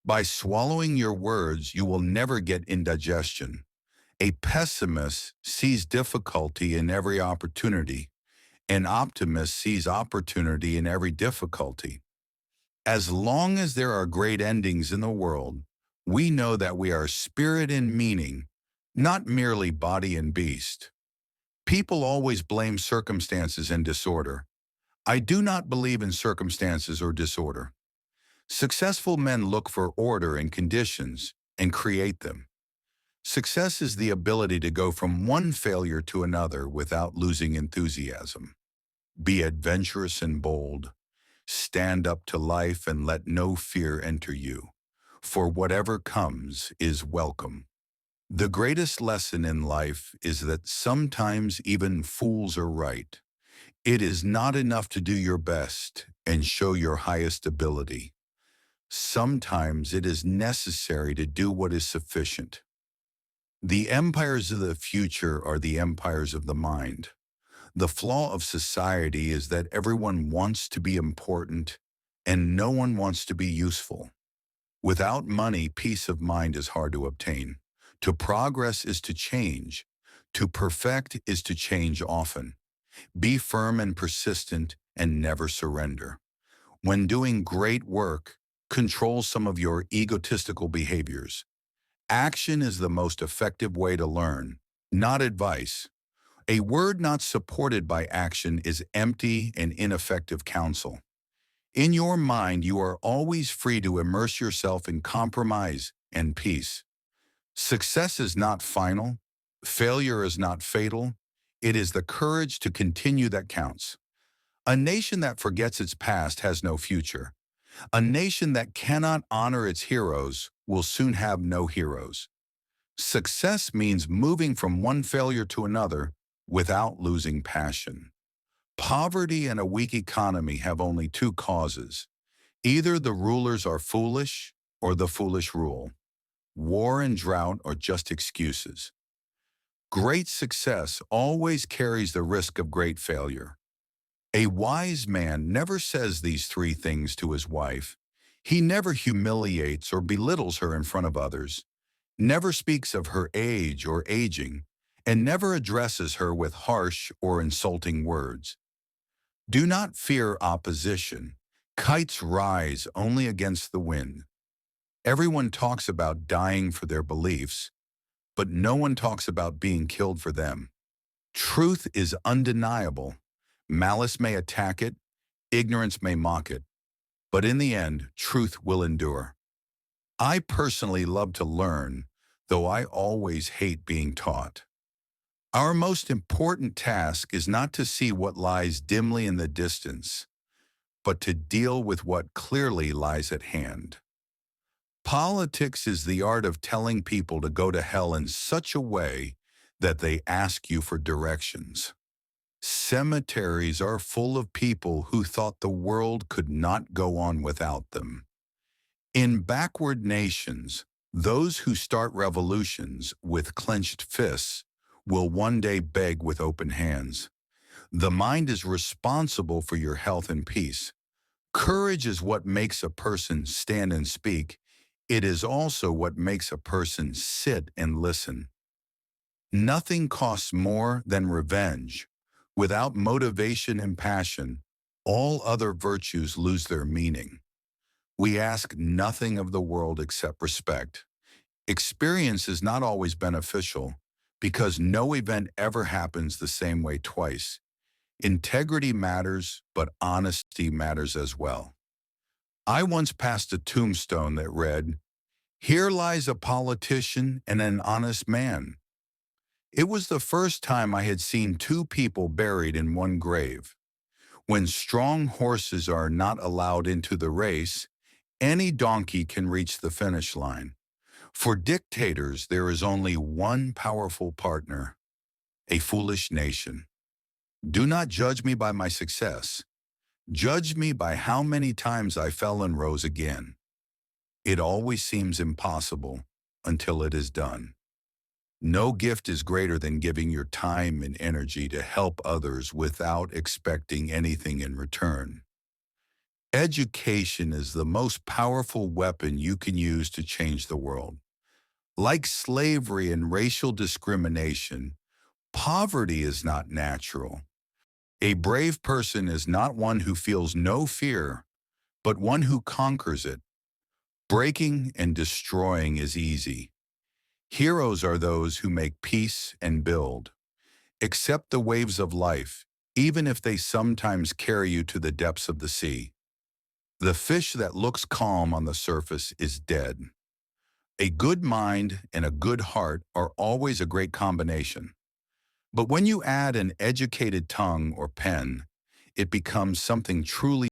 By swallowing your words, you will never get indigestion. A pessimist sees difficulty in every opportunity. An optimist sees opportunity in every difficulty. As long as there are great endings in the world, we know that we are spirit and meaning, not merely body and beast. People always blame circumstances and disorder. I do not believe in circumstances or disorder. Successful men look for order and conditions and create them. Success is the ability to go from one failure to another without losing enthusiasm. Be adventurous and bold. Stand up to life and let no fear enter you, for whatever comes is welcome. The greatest lesson in life is that sometimes even fools are right. It is not enough to do your best and show your highest ability. Sometimes it is necessary to do what is sufficient. The empires of the future are the empires of the mind. The flaw of society is that everyone wants to be important and no one wants to be useful. Without money, peace of mind is hard to obtain. To progress is to change. To perfect is to change often. Be firm and persistent and never surrender. When doing great work, control some of your egotistical behaviors. Action is the most effective way to learn, not advice. A word not supported by action is empty and ineffective counsel. In your mind, you are always free to immerse yourself in compromise and peace. Success is not final. Failure is not fatal. It is the courage to continue that counts. A nation that forgets its past has no future. A nation that cannot honor its heroes will soon have no heroes. Success means moving from one failure to another without losing passion. Poverty and a weak economy have only two causes. Either the rulers are foolish or the foolish rule. War and drought are just excuses. Great success always carries the risk of great failure. A wise man never says these three things to his wife. He never humiliates or belittles her in front of others, never speaks of her age or aging, and never addresses her with harsh or insulting words. Do not fear opposition. Kites rise only against the wind. Everyone talks about dying for their beliefs, but no one talks about being killed for them. Truth is undeniable. Malice may attack it, ignorance may mock it, but in the end, truth will endure. I personally love to learn, though I always hate being taught. Our most important task is not to see what lies dimly in the distance, but to deal with what clearly lies at hand. Politics is the art of telling people to go to hell in such a way that they ask you for directions. Cemeteries are full of people who thought the world could not go on without them. In backward nations, those who start revolutions with clenched fists will one day beg with open hands. The mind is responsible for your health and peace. Courage is what makes a person stand and speak. It is also what makes a person sit and listen. Nothing costs more than revenge. Without motivation and passion, all other virtues lose their meaning. We ask nothing of the world except respect. Experience is not always beneficial because no event ever happens the same way twice. Integrity matters, but honesty matters as well. I once passed a tombstone that read, "Here lies a politician and an honest man." It was the first time I had seen two people buried in one grave. When strong horses are not allowed into the race, any donkey can reach the finish line. For dictators, there is only one powerful partner, a foolish nation. Do not judge me by my success. Judge me by how many times I fell and rose again. It always seems impossible until it is done. No gift is greater than giving your time and energy to help others without expecting anything in return. Education is the most powerful weapon you can use to change the world. Like slavery and racial discrimination, poverty is not natural. A brave person is not one who feels no fear, but one who conquers it. Breaking and destroying is easy. Heroes are those who make peace and build. Accept the waves of life, even if they sometimes carry you to the depths of the sea. The fish that looks calm on the surface is dead. A good mind and a good heart are always a great combination. But when you add an educated tongue or pen, it becomes something truly